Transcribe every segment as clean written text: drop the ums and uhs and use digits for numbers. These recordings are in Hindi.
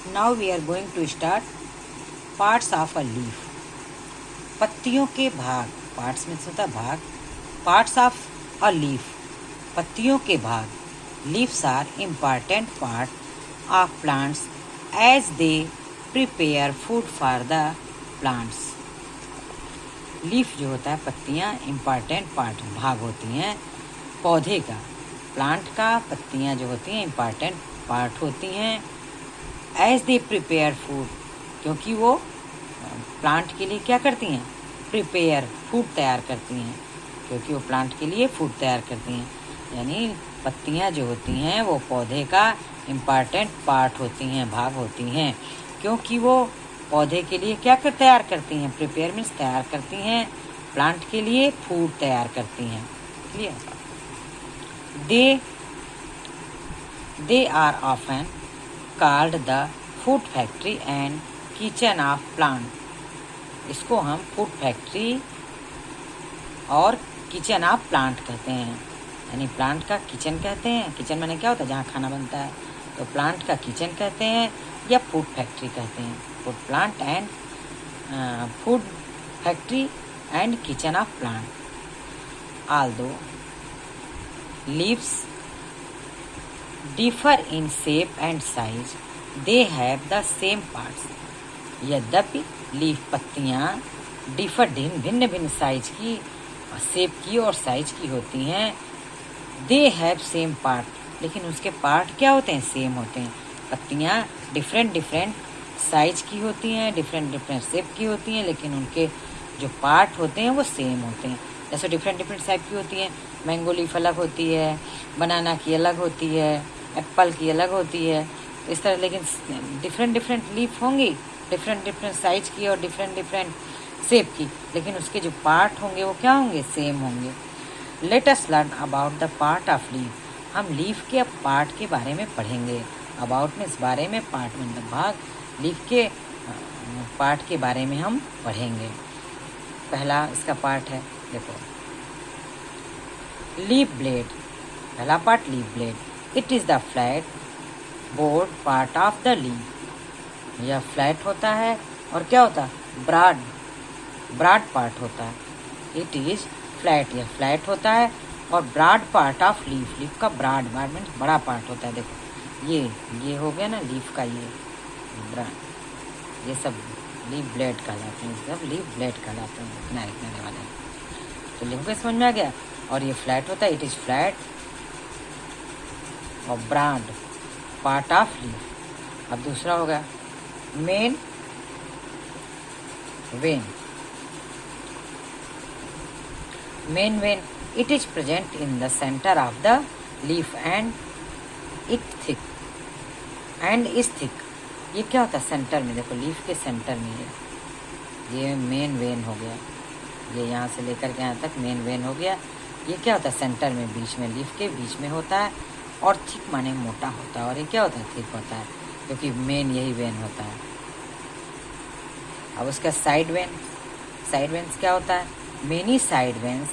Now we are going to start parts of a leaf. पत्तियों के भाग, पार्ट्स में होता है भाग, पार्ट्स ऑफ अ लीफ, पत्तियों के भाग। Leaves are important part of plants as they prepare food for the plants. Leaf जो होता है, पत्तियाँ इम्पॉर्टेंट पार्ट, भाग होती हैं पौधे का, प्लांट का। पत्तियाँ जो होती हैं इम्पॉर्टेंट पार्ट होती हैं। एज दे प्रिपेयर फूड, क्योंकि वो प्लांट के लिए क्या करती हैं, प्रिपेयर, फूड तैयार करती हैं, क्योंकि वो प्लांट के लिए फूड तैयार करती हैं। यानी पत्तियाँ जो होती हैं वो पौधे का इम्पॉर्टेंट पार्ट होती हैं, भाग होती हैं, क्योंकि वो पौधे के लिए क्या तैयार करती हैं, प्रिपेयर मीन्स तैयार करती हैं, प्लांट के लिए फूड तैयार करती हैं। Clear? They are often called the food factory and kitchen of plant. इसको हम फूड फैक्ट्री और किचन ऑफ प्लांट कहते हैं, यानी प्लांट का किचन कहते हैं। किचन माने क्या होता है, जहाँ खाना बनता है, तो प्लांट का किचन कहते हैं या फूड फैक्ट्री कहते हैं। Food plant and food factory and kitchen of plant. Although leaves differ in shape and size, they have the same parts. यद्यपि लीफ, पत्तियाँ डिफर, भिन्न भिन्न साइज की, शेप की और साइज की होती हैं। दे हैव सेम पार्ट, लेकिन उसके पार्ट क्या होते हैं, सेम होते हैं। पत्तियाँ डिफरेंट डिफरेंट साइज की होती हैं, डिफरेंट डिफरेंट शेप की होती हैं, लेकिन उनके जो पार्ट होते हैं वो सेम होते हैं। जैसे डिफरेंट डिफरेंट टाइप की होती हैं, मैंगो लीफ अलग होती है, बनाना की अलग होती है, एप्पल की अलग होती है, इस तरह। लेकिन डिफरेंट डिफरेंट लीफ होंगी, डिफरेंट डिफरेंट साइज की और डिफरेंट डिफरेंट शेप की, लेकिन उसके जो पार्ट होंगे वो क्या होंगे, सेम होंगे। Let us learn about the part of leaf. हम लीफ के पार्ट के बारे में पढ़ेंगे। अबाउट में इस बारे में, पार्ट में मतलब भाग, लीफ के पार्ट के बारे में हम पढ़ेंगे। पहला इसका पार्ट है, देखो, लीफ ब्लेड। पहला part leaf blade. It is the flat board part of the leaf. यह फ्लैट होता है और क्या होता है, ब्रॉड पार्ट होता है। इट इज़ फ्लैट, यह फ्लैट होता है और broad part of leaf. Leaf का ब्रॉड मीन्स बड़ा पार्ट होता है। देखो ये हो गया ना लीफ का, ये सब लीफ ब्लेड कहलाते हैं, सब लीफ ब्लेड कहलाते हैं, किनारे वाले। तो लीफ को समझ में आ गया। और ये फ्लैट होता है, इट इज़ फ्लैट और ब्रॉड पार्ट ऑफ लीफ। अब दूसरा हो गया main vein. Main vein, it is present in the centre of the leaf and is thick. ये क्या होता है, सेंटर में, देखो लीफ के सेंटर में ये मेन वेन हो गया। ये यहाँ से लेकर के यहाँ तक मेन वेन हो गया। ये क्या होता है, सेंटर में, बीच में, लीफ के बीच में होता है। और थिक माने मोटा होता है, और ये क्या होता है, थिक होता है, क्योंकि मेन यही वेन होता है। अब उसका साइड वेन। साइड वेन्स क्या होता है, many side veins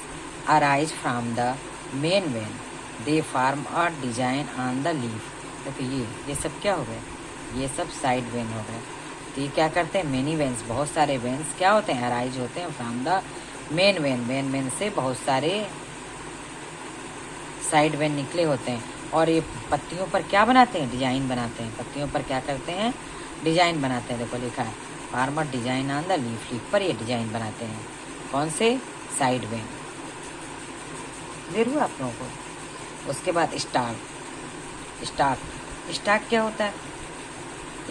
arise from the main vein, they form a design on the leaf. देखो ये सब क्या हो गए, ये सब साइड वेन हो गए। तो ये क्या करते हैं, मेनी वेन्स, बहुत सारे वेन्स क्या होते हैं, अराइज होते हैं from the main vein. Main vein से बहुत सारे साइड वेन निकले होते हैं। और ये पत्तियों पर क्या बनाते हैं, डिजाइन बनाते हैं। पत्तियों पर क्या करते हैं, डिजाइन बनाते हैं। देखो लिखा है farmer design on the leaf. Leaf पर ये डिजाइन बनाते हैं। कौन से, साइड वेन। क्लियर हुआ आप लोगों को। उसके बाद स्टाक क्या होता है,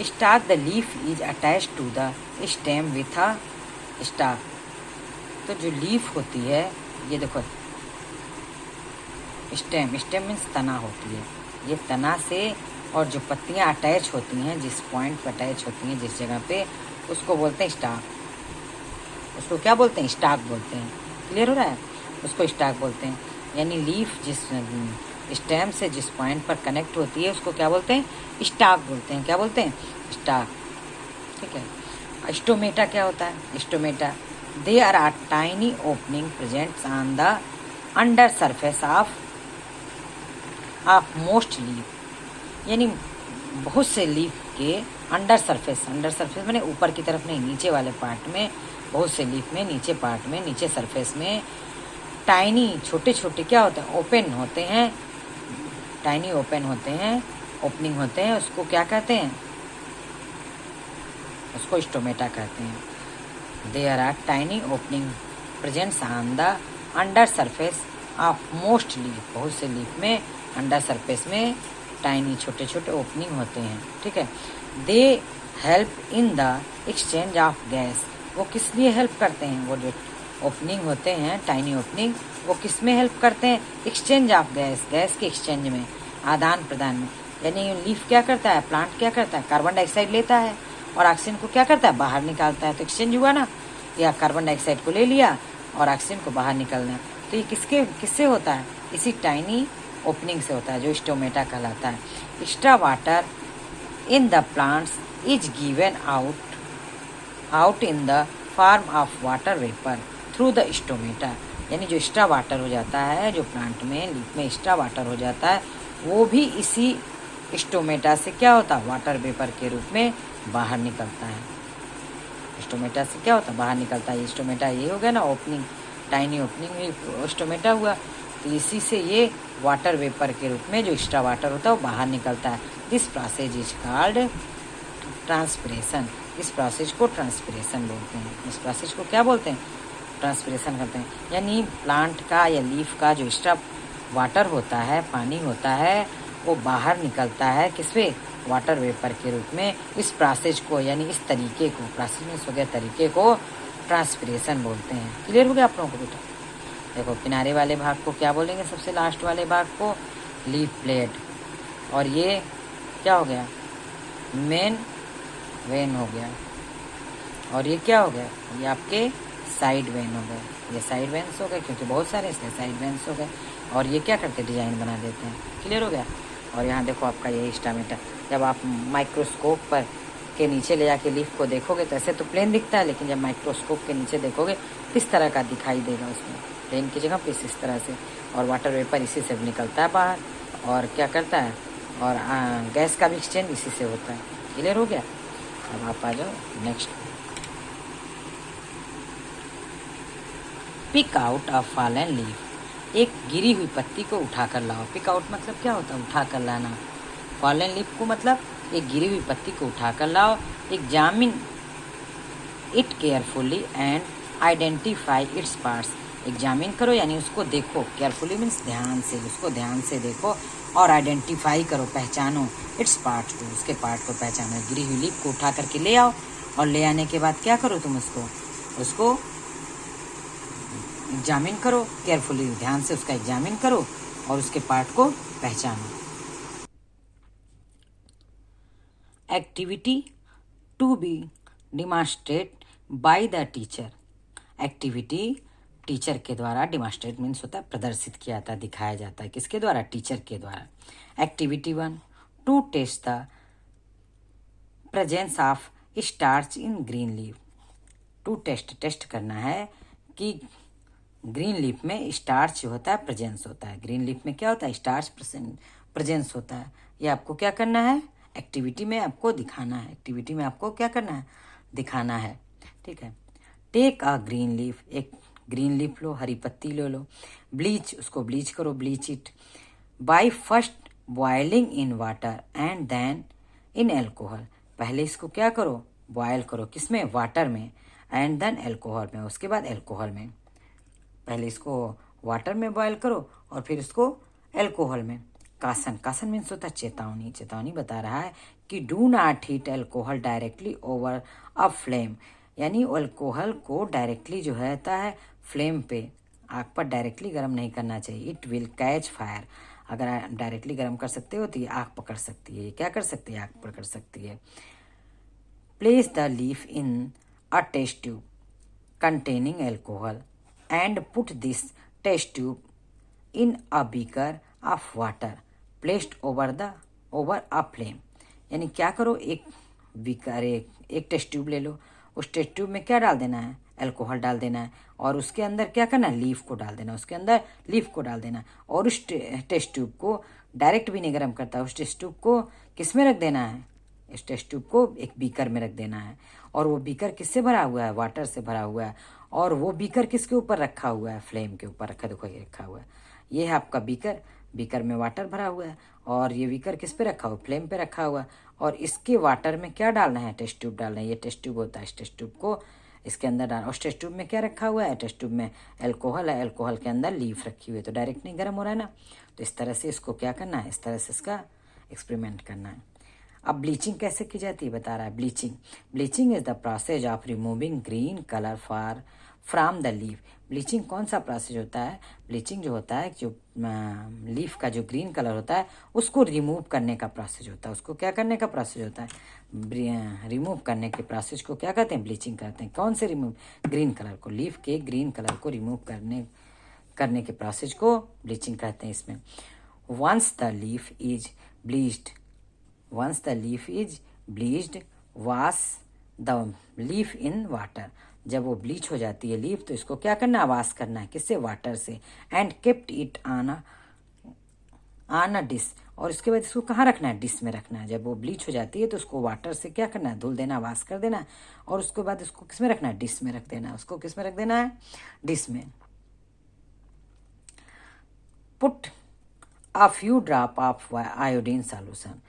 stalk the leaf is attach to the stem with a stalk. तो जो लीफ होती है, ये देखो स्टेम मीन्स तना होती है। ये तना से, और जो पत्तियां अटैच होती हैं, जिस पॉइंट पर अटैच होती हैं, जिस जगह पे, उसको बोलते हैं स्टाक। उसको क्या बोलते हैं, स्टाक बोलते हैं। क्लियर हो रहा है, उसको स्टाक बोलते हैं। यानी लीफ जिस स्टेम से जिस पॉइंट पर कनेक्ट होती है, उसको क्या बोलते हैं, स्टाक बोलते हैं। क्या बोलते हैं, स्टाक। ठीक है। स्टोमेटा क्या होता है, stomata, they are a tiny opening presents on the under surface of most leaf. यानी बहुत से लीफ के अंडर सरफेस मैंने ऊपर की तरफ नहीं, नीचे वाले पार्ट में, बहुत से लीफ में नीचे पार्ट में, नीचे सरफेस में टाइनी छोटे छोटे क्या होते हैं, ओपन होते हैं, टाइनी ओपन होते हैं, ओपनिंग होते हैं, उसको क्या कहते हैं, उसको स्टोमेटा कहते हैं। There are tiny opening presents on the under surface of most leaf, बहुत से लीफ में अंडर सरफेस में टाइनी छोटे छोटे ओपनिंग होते हैं, ठीक है। They help in the exchange of gas, वो किस लिए हेल्प करते हैं, वो जो ओपनिंग होते हैं टाइनी ओपनिंग, वो किस में हेल्प करते हैं, एक्सचेंज ऑफ गैस, गैस के एक्सचेंज में, आदान प्रदान में। यानी लीफ क्या करता है, प्लांट क्या करता है, कार्बन डाइऑक्साइड लेता है और ऑक्सीजन को क्या करता है, बाहर निकालता है, तो एक्सचेंज हुआ ना, या कार्बन डाइऑक्साइड को ले लिया और ऑक्सीजन को बाहर निकलना। तो ये किससे होता है, इसी टाइनी ओपनिंग से होता है, जो स्टोमेटा कहलाता है। Extra water in the plants is given out in the form of water vapour through the stomata, यानी जो एक्स्ट्रा वाटर हो जाता है, जो प्लांट में लीफ में एक्स्ट्रा वाटर हो जाता है, वो भी इसी स्टोमेटा से क्या होता है, वाटर वेपर के रूप में बाहर निकलता है। स्टोमेटा से क्या होता है, बाहर निकलता है। स्टोमेटा ये हो गया ना ओपनिंग, टाइनी ओपनिंग में स्टोमेटा हुआ, तो इसी से ये वाटर वेपर के रूप में जो एक्स्ट्रा वाटर होता है वो बाहर निकलता है। This process is called transpiration, इस प्रोसेस को ट्रांसपिरेशन बोलते हैं। इस प्रोसेस को क्या बोलते हैं, ट्रांसपिरेशन करते हैं। यानी प्लांट का या लीफ का जो एक्स्ट्रा वाटर होता है, पानी होता है, वो बाहर निकलता है किस पे, वाटर वेपर के रूप में। इस प्रोसेस को यानी इस तरीके को, प्रोसेस वगैरह तरीके को ट्रांसपिरेशन बोलते हैं। क्लियर हो गया आप लोगों को बेटा। देखो किनारे वाले भाग को क्या बोलेंगे, सबसे लास्ट वाले भाग को लीफ प्लेट, और ये क्या हो गया, मेन वेन हो गया, और ये क्या हो गया, ये आपके साइड वेन हो गए, ये साइड वेन्स हो गए क्योंकि बहुत सारे इसलिए साइड वेन्स हो गए। और ये क्या करते हैं, डिजाइन बना देते हैं। क्लियर हो गया। और यहाँ देखो आपका ये स्टोमेटा, जब आप माइक्रोस्कोप पर के नीचे ले जाके लीफ को देखोगे तो ऐसे तो प्लेन दिखता है, लेकिन जब माइक्रोस्कोप के नीचे देखोगे किस तरह का दिखाई देगा, उसमें प्लेन की जगह पे इस तरह से, और वाटर वेपर इसी से निकलता है बाहर, और क्या करता है, और गैस का भी एक्सचेंज इसी से होता है। क्लियर हो गया। अब आप आ जाओ next, pick out a fallen leaf, एक गिरी हुई पत्ती को उठाकर लाओ। पिक आउट मतलब क्या होता है, उठाकर लाना। फॉलन लीफ को मतलब एक गिरी हुई पत्ती को उठाकर लाओ। Examine it carefully and identify its parts, examine करो यानी उसको देखो, केयरफुली मीन्स ध्यान से, उसको ध्यान से देखो, और आइडेंटिफाई करो, पहचानो, इट्स पार्ट को, उसके पार्ट को पहचानो। गिरी हुई लीफ को उठा करके ले आओ, और ले आने के बाद क्या करो, तुम उसको एग्जामिन करो, केयरफुली ध्यान से उसका एग्जामिन करो, और उसके पार्ट को पहचानो। Activity to be demonstrate by the teacher, activity teacher के द्वारा, डिमॉन्स्ट्रेट मीन्स होता है प्रदर्शित किया जाता है, दिखाया जाता है, किसके द्वारा, टीचर के द्वारा। Activity 1, to test the presence of starch in green leaf, to test करना है कि ग्रीन लीफ में स्टार्च होता है, प्रेजेंस होता है। ग्रीन लीफ में क्या होता है, स्टार्च प्रेजेंस होता है। ये आपको क्या करना है, एक्टिविटी में आपको दिखाना है, एक्टिविटी में आपको क्या करना है, दिखाना है, ठीक है। टेक अ ग्रीन लीफ, एक ग्रीन लीफ लो, हरी पत्ती ले लो, ब्लीच, उसको ब्लीच करो, bleach it by first boiling in water and then in alcohol, पहले इसको क्या करो, बॉयल करो, किसमें, वाटर में, एंड देन एल्कोहल में, उसके बाद एल्कोहल में। पहले इसको वाटर में बॉयल करो और फिर इसको एल्कोहल में। कासन मीन्स होता है चेतावनी, चेतावनी बता रहा है कि do not heat alcohol directly over a flame, यानी अल्कोहल को डायरेक्टली जो रहता है फ्लेम पे, आग पर डायरेक्टली गर्म नहीं करना चाहिए। इट विल कैच फायर, अगर आप डायरेक्टली गर्म कर सकते हो तो ये आग पकड़ सकती है, ये क्या कर सकती है, आग पकड़ सकती है। Place the leaf in a test tube containing alcohol and put this test tube in a beaker of water placed over a flame, यानी क्या करो, एक बीकर, एक टेस्ट ट्यूब ले लो, उस टेस्ट ट्यूब में क्या डाल देना है, अल्कोहल डाल देना है, और उसके अंदर क्या करना है, लीफ को डाल देना, उसके अंदर लीफ को डाल देना, और उस टेस्ट ट्यूब को डायरेक्ट भी नहीं गर्म करता। उस टेस्ट ट्यूब को किस में रख देना है, इस टेस्ट ट्यूब को एक बीकर में रख देना है, और वो बीकर किससे भरा हुआ है, वाटर से भरा हुआ है। और वो बीकर किसके ऊपर रखा हुआ है, फ्लेम के ऊपर रखा, देखो ये रखा हुआ है, ये है आपका बीकर, बीकर में वाटर भरा हुआ है, और ये बीकर किस पे रखा हुआ, फ्लेम पे रखा हुआ है। और इसके वाटर में क्या डालना है, टेस्ट ट्यूब डालना है, ये टेस्ट ट्यूब होता है, इस टेस्ट ट्यूब को इसके अंदर डाल। और टेस्ट ट्यूब में क्या रखा हुआ है, टेस्ट ट्यूब में एल्कोहल है, एल्कोहल के अंदर लीफ रखी हुई है, तो डायरेक्ट नहीं गर्म हो रहा है ना। तो इस तरह से इसको क्या करना है, इस तरह से इसका एक्सपेरिमेंट करना है। अब ब्लीचिंग कैसे की जाती है बता रहा है। Bleaching is the process of removing green colour from the leaf. Bleaching कौन सा प्रोसेस होता है, ब्लीचिंग जो होता है, जो लीफ का जो ग्रीन कलर होता है उसको रिमूव करने का प्रोसेस होता है। उसको क्या करने का प्रोसेस होता है, रिमूव करने के प्रोसेस को क्या कहते हैं, ब्लीचिंग कहते हैं। कौन से रिमूव, ग्रीन कलर को, लीफ के ग्रीन कलर को रिमूव करने के प्रोसेस को ब्लीचिंग कहते हैं। इसमें once the leaf is bleached, wash the leaf in water. जब वो ब्लीच हो जाती है लीफ तो इसको क्या करना है, वॉश करना है, किससे, वाटर से। And kept it on a dish, और उसके बाद इसको कहाँ रखना है, डिश में रखना है। जब वो ब्लीच हो जाती है तो उसको वाटर से क्या करना है, धुल देना, वॉश कर देना, और उसके बाद इसको किस में रखना है, डिश में रख देना है। उसको किस में रख देना है, डिश में। Put a few drop of iodine solution,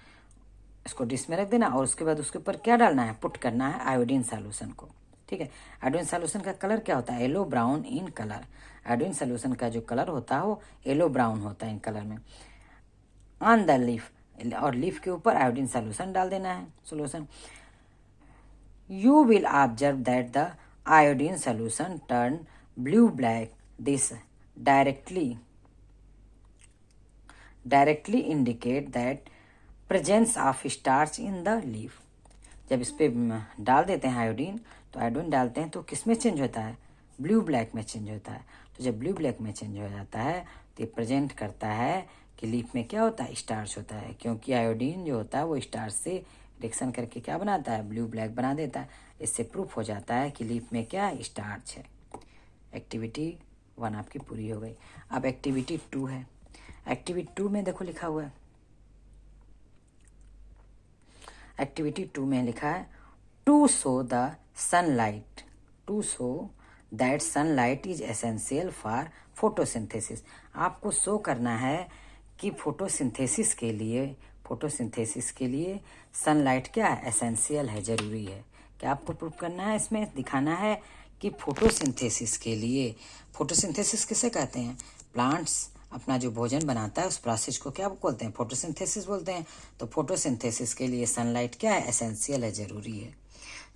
इसको डिश में रख देना, और उसके बाद उसके ऊपर क्या डालना है, पुट करना है आयोडीन सॉल्यूशन को। ठीक है, आयोडीन सॉल्यूशन का कलर क्या होता है, yellow brown in colour. Iodine solution का जो कलर होता है वो येलो ब्राउन होता है इन कलर में। ऑन द लीफ, और लीफ के ऊपर आयोडीन सॉल्यूशन डाल देना है, solution. You will observe that the iodine solution turn blue black, this directly indicate that presence of starch in the leaf. जब इस पे डाल देते हैं आयोडीन, तो आयोडीन डालते हैं तो किस में चेंज होता है, ब्लू ब्लैक में चेंज होता है। तो जब ब्लू ब्लैक में चेंज हो जाता है तो ये प्रेजेंट करता है कि लीफ में क्या होता है, स्टार्च होता है, क्योंकि आयोडीन जो होता है वो स्टार्च से रिएक्शन करके क्या बनाता है, ब्लू ब्लैक बना देता है। इससे प्रूफ हो जाता है कि लीफ में क्या है, स्टार्च है। एक्टिविटी 1 आपकी पूरी हो गई। अब एक्टिविटी 2 है। एक्टिविटी 2 में देखो लिखा हुआ है, एक्टिविटी 2 में लिखा है to show that sunlight is essential for photosynthesis. आपको शो करना है कि फोटोसिंथेसिस के लिए सनलाइट क्या है, एसेंशियल है, जरूरी है। क्या आपको प्रूव करना है, इसमें दिखाना है कि फोटोसिंथेसिस के लिए, फोटोसिंथेसिस किसे कहते हैं, प्लांट्स अपना जो भोजन बनाता है उस प्रोसेस को क्या बोलते हैं, फोटोसिंथेसिस बोलते हैं। तो फोटोसिंथेसिस के लिए सनलाइट क्या है, एसेंशियल है, जरूरी है।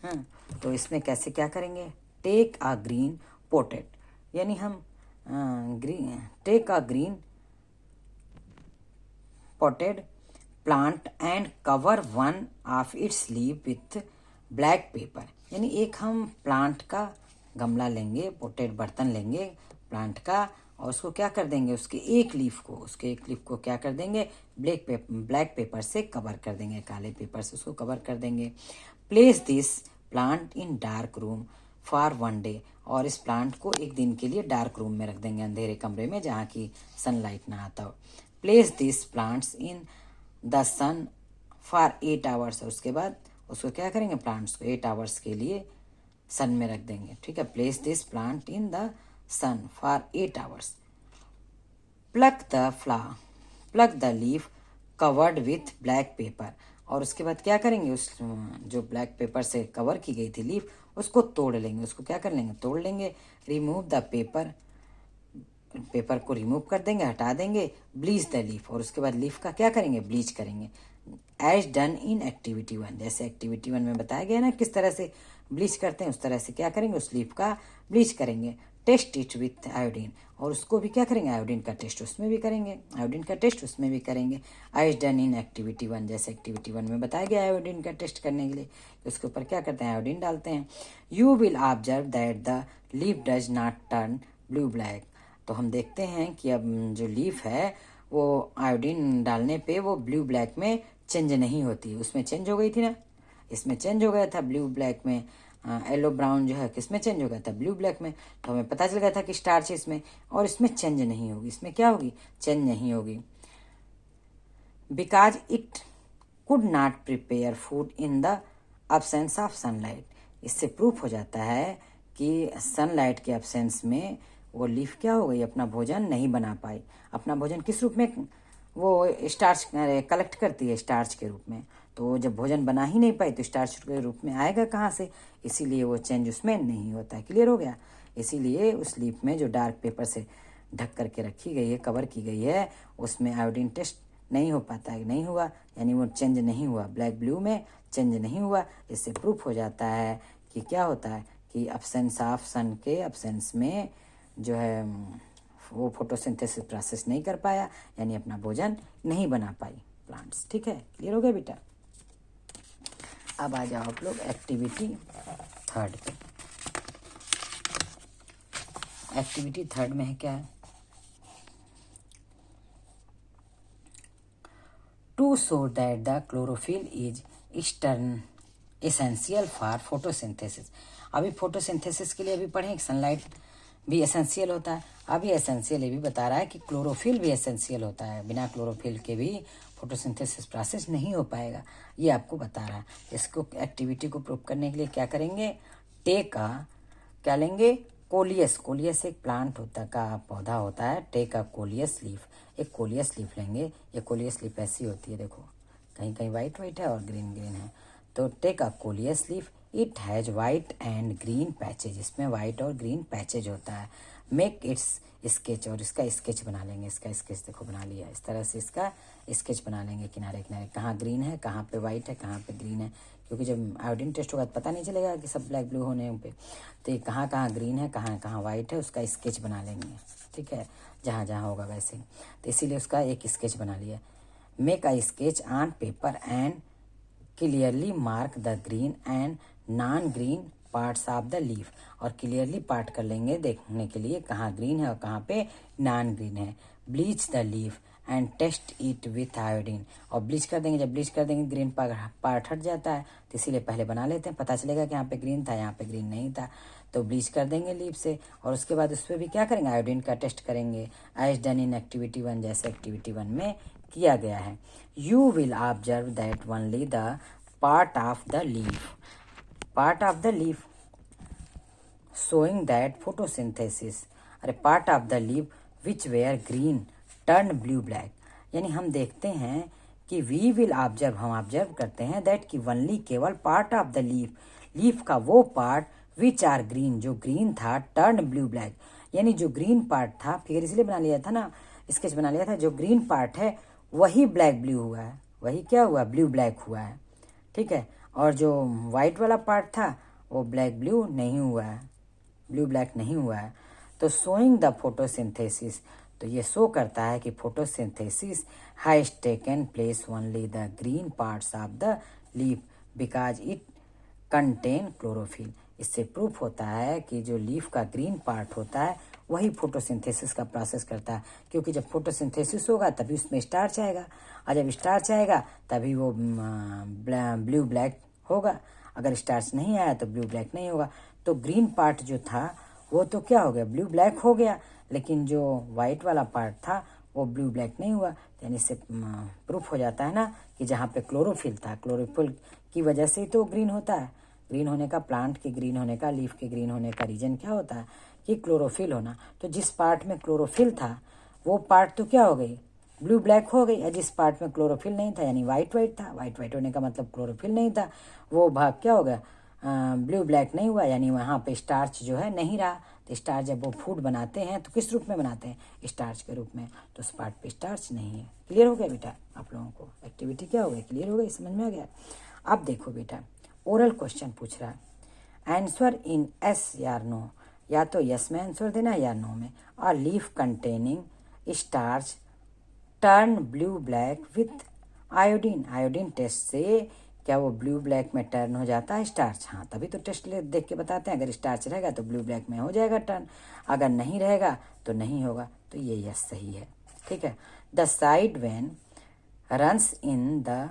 हाँ, तो इसमें कैसे क्या करेंगे, टेक अ ग्रीन पोटेड, यानी हम take a green potted plant and cover one of its leaf with black paper. यानी एक हम प्लांट का गमला लेंगे, पोटेड बर्तन लेंगे प्लांट का, और उसको क्या कर देंगे, उसके एक लीफ को क्या कर देंगे, ब्लैक पेपर से कवर कर देंगे, काले पेपर से उसको कवर कर देंगे। Place this plant in dark room for 1 day, और इस प्लांट को एक दिन के लिए डार्क रूम में रख देंगे, अंधेरे कमरे में जहाँ की सनलाइट ना आता हो। Place this plants in the sun for 8 hours, और उसके बाद उसको क्या करेंगे, प्लांट्स को 8 आवर्स के लिए सन में रख देंगे। ठीक है, place this plant in the sun for 8 hours. Pluck the leaf covered with black paper, और उसके बाद क्या करेंगे, उस जो ब्लैक पेपर से कवर की गई थी लीफ उसको तोड़ लेंगे, उसको क्या कर लेंगे, तोड़ लेंगे। रिमूव द पेपर को रिमूव कर देंगे, हटा देंगे। ब्लीच द लीफ, और उसके बाद लीफ का क्या करेंगे, ब्लीच करेंगे। एज डन इन एक्टिविटी 1, जैसे एक्टिविटी 1 में बताया गया ना किस तरह से ब्लीच करते हैं, उस तरह से क्या करेंगे, उस लीफ का ब्लीच करेंगे। टेस्ट इट विथ आयोडीन, और उसको भी क्या करेंगे, आयोडीन का टेस्ट उसमें भी करेंगे। एज डन इन एक्टिविटी 1, जैसे एक्टिविटी 1 में बताया गया आयोडीन का टेस्ट करने के लिए, उसके ऊपर क्या करते हैं, आयोडीन डालते हैं। You will observe that the leaf does not turn blue black, तो हम देखते हैं कि अब जो लीफ है वो आयोडीन डालने पे वो ब्लू ब्लैक में चेंज नहीं होती, उसमें चेंज हो गई थी ना, इसमें चेंज हो गया था ब्लू ब्लैक में, येलो ब्राउन जो है किस में चेंज हो गया था, ब्लू ब्लैक में। तो हमें पता चल गया था कि स्टार्च है इसमें, और इसमें चेंज नहीं होगी, इसमें क्या होगी, चेंज नहीं होगी। Because it could not prepare food in the absence of sunlight. इससे प्रूफ हो जाता है कि सनलाइट के एब्सेंस में वो लीफ क्या हो गई, अपना भोजन नहीं बना पाई। अपना भोजन किस रूप में वो स्टार्च कलेक्ट करती है, स्टार्च के रूप में। तो जब भोजन बना ही नहीं पाई तो स्टार्च के रूप में आएगा कहाँ से, इसीलिए वो चेंज उसमें नहीं होता है। क्लियर हो गया। इसीलिए उस लीफ में जो डार्क पेपर से ढक करके रखी गई है, कवर की गई है, उसमें आयोडीन टेस्ट नहीं हो पाता है, नहीं हुआ, यानी वो चेंज नहीं हुआ, ब्लैक ब्लू में चेंज नहीं हुआ। इससे प्रूफ हो जाता है कि क्या होता है कि एब्सेंस ऑफ सन के एब्सेंस में जो है वो फोटोसिंथेसिस प्रोसेस नहीं कर पाया, यानी अपना भोजन नहीं बना पाई प्लांट्स। ठीक है, क्लियर हो गया बेटा। अब आ जाओ आप लोग एक्टिविटी थर्ड पे। एक्टिविटी थर्ड में है क्या है, to show that the chlorophyll is essential for photosynthesis. अभी फोटोसिंथेसिस के लिए अभी पढ़ें, सनलाइट भी एसेंशियल होता है। अभी एसेंशियल ये भी बता रहा है कि क्लोरोफिल भी एसेंशियल होता है, बिना क्लोरोफिल के भी फोटोसिंथेसिस प्रोसेस नहीं हो पाएगा, ये आपको बता रहा है। इसको एक्टिविटी को प्रूव करने के लिए क्या करेंगे, टेक क्या लेंगे, कोलियस। कोलियस एक प्लांट होता का पौधा होता है, टेक अ कोलियस लीफ। एक कोलियस लीफ लेंगे। ये कोलियस लीफ ऐसी होती है, देखो कहीं कहीं वाइट वाइट है और ग्रीन ग्रीन है। तो take a coleus leaf, it has white and green patches. इसमें वाइट और ग्रीन पैचेज होता है। मेक इट्स स्केच, और इसका स्केच बना लेंगे। इसका स्केच देखो बना लिया, इस तरह से इसका स्केच बना लेंगे किनारे किनारे, कहाँ ग्रीन है, कहाँ पे वाइट है, कहाँ पे ग्रीन है। क्योंकि जब आयोडीन टेस्ट होगा तो पता नहीं चलेगा कि सब ब्लैक ब्लू होने पे। तो ये कहाँ कहाँ ग्रीन है, कहाँ कहाँ वाइट है, उसका स्केच बना लेंगे। ठीक है, जहाँ जहाँ होगा वैसे। तो इसीलिए उसका एक स्केच बना लिया। Make a sketch on paper and clearly mark the green and non green parts of the leaf. और क्लियरली पार्ट कर लेंगे देखने के लिए कहाँ ग्रीन है और कहाँ पे नॉन ग्रीन है। Bleach the leaf and test it with iodine. और ब्लीच कर देंगे, जब ब्लीच कर देंगे ग्रीन पार्ट हट जाता है, तो इसीलिए पहले बना लेते हैं, पता चलेगा कि यहाँ पे ग्रीन था, यहाँ पे ग्रीन नहीं था। तो ब्लीच कर देंगे लीफ से, और उसके बाद उस पर भी क्या करेंगे, आयोडीन का टेस्ट करेंगे, एज डन इन एक्टिविटी 1, जैसे एक्टिविटी 1 में किया गया है। You will observe that only the part of the leaf showing that photosynthesis, are part of the leaf which were green turn blue black. यानी हम देखते हैं कि वी विल ऑब्जर्व, हम ऑब्जर्व करते हैं दैट कि ओनली केवल पार्ट ऑफ द लीफ का वो पार्ट विच आर ग्रीन, जो ग्रीन था, टर्न ब्लू ब्लैक, यानी जो ग्रीन पार्ट था, फिगर इसलिए बना लिया था ना, स्केच बना लिया था, जो ग्रीन पार्ट है वही ब्लैक ब्लू हुआ है, वही क्या हुआ, ब्लू ब्लैक हुआ है। ठीक है, और जो वाइट वाला पार्ट था वो ब्लैक ब्लू नहीं हुआ है, ब्लू ब्लैक नहीं हुआ है। तो शोइंग द फोटोसिंथेसिस, तो ये शो करता है कि photosynthesis has taken place only the green parts of the leaf because it contain chlorophyll. इससे प्रूफ होता है कि जो लीफ का ग्रीन पार्ट होता है वही फोटोसिंथेसिस का प्रोसेस करता है, क्योंकि जब फोटोसिंथेसिस होगा तभी उसमें स्टार्च आएगा, और जब स्टार्च आएगा तभी वो ब्लू ब्लैक होगा। अगर स्टार्च नहीं आया तो ब्लू ब्लैक नहीं होगा। तो ग्रीन पार्ट जो था वो तो क्या हो गया, ब्लू ब्लैक हो गया, लेकिन जो वाइट वाला पार्ट था वो ब्लू ब्लैक नहीं हुआ। यानी इससे प्रूफ हो जाता है ना कि जहाँ पे क्लोरोफिल था, क्लोरोफिल की वजह से तो ग्रीन होता है। ग्रीन होने का, प्लांट के ग्रीन होने का, लीफ के ग्रीन होने का रीजन क्या होता है कि क्लोरोफिल होना। तो जिस पार्ट में क्लोरोफिल था वो पार्ट तो क्या हो गई, ब्लू ब्लैक हो गई। और जिस पार्ट में क्लोरोफिल नहीं था यानी वाइट वाइट था, वाइट वाइट होने का मतलब क्लोरोफिल नहीं था, वो भाग क्या हो गया, ब्लू ब्लैक नहीं हुआ, यानी वहाँ पे स्टार्च जो है नहीं रहा। तो स्टार्च जब वो फूड बनाते हैं तो किस रूप में बनाते हैं, स्टार्च के रूप में, तो उस पार्ट पे स्टार्च नहीं है। क्लियर हो गया बेटा आप लोगों को, एक्टिविटी क्या हो गई, क्लियर हो गई, समझ में आ गया। अब देखो बेटा, ओरल क्वेश्चन पूछ रहा है, आंसर इन एस या नो, या तो यस में आंसर देना या नो में। और leaf containing starch turn blue black with iodine. Iodine test से क्या वो ब्लू ब्लैक में टर्न हो जाता है स्टार्च? हाँ, तभी तो टेस्ट देख के बताते हैं। अगर स्टार्च रहेगा तो ब्लू ब्लैक में हो जाएगा टर्न, अगर नहीं रहेगा तो नहीं होगा। तो ये यस सही है। ठीक है, the side when runs in the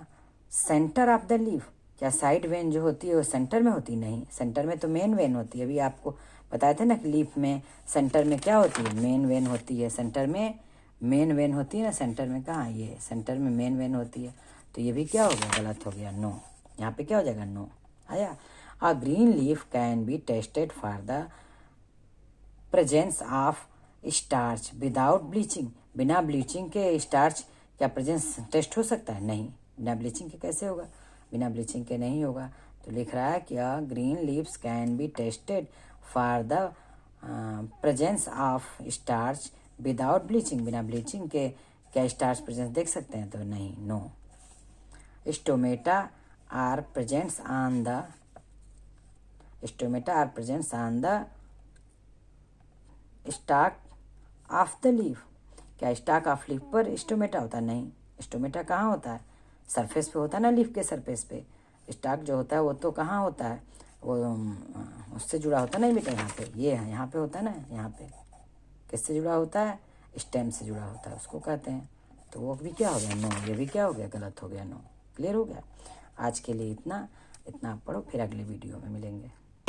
centre of the leaf. क्या साइड वेन जो होती है वो सेंटर में होती? नहीं, सेंटर में तो मेन वेन होती है। अभी आपको बताए थे ना कि लीफ में सेंटर में क्या होती है, मेन वेन होती है। सेंटर में मेन वेन होती है ना सेंटर में, कहाँ ये सेंटर में मेन वेन होती है, तो ये भी क्या हो गया, गलत हो गया, नो। यहाँ पे क्या हो जाएगा, नो आया। A green leaf can be tested for the presence of starch without bleaching. बिना ब्लीचिंग के स्टार्च क्या प्रेजेंस टेस्ट हो सकता है, नहीं। बिना ब्लीचिंग के कैसे होगा, बिना ब्लीचिंग के नहीं होगा। तो लिख रहा है कि green leaves can be tested for the presence of starch without bleaching. बिना ब्लीचिंग के क्या स्टार्च प्रेजेंस देख सकते हैं, तो नहीं, no. Stomata are presents on the stomata are presents on the stalk of the leaf. क्या स्टाक ऑफ लीफ पर स्टोमेटा होता है, नहीं। स्टोमेटा कहाँ होता है, सरफेस पे होता है ना, लीफ के सरफेस पे। स्टाक जो होता है वो तो कहाँ होता है, वो उससे जुड़ा होता है, नहीं बेटा, यहाँ पे ये है, यहाँ पे होता है ना, यहाँ पे किससे जुड़ा होता है, स्टेम से जुड़ा होता है, उसको कहते हैं। तो वो भी क्या हो गया, नो। ये भी क्या हो गया, गलत हो गया, नो। क्लियर हो गया। आज के लिए इतना आप पढ़ो, फिर अगले वीडियो में मिलेंगे।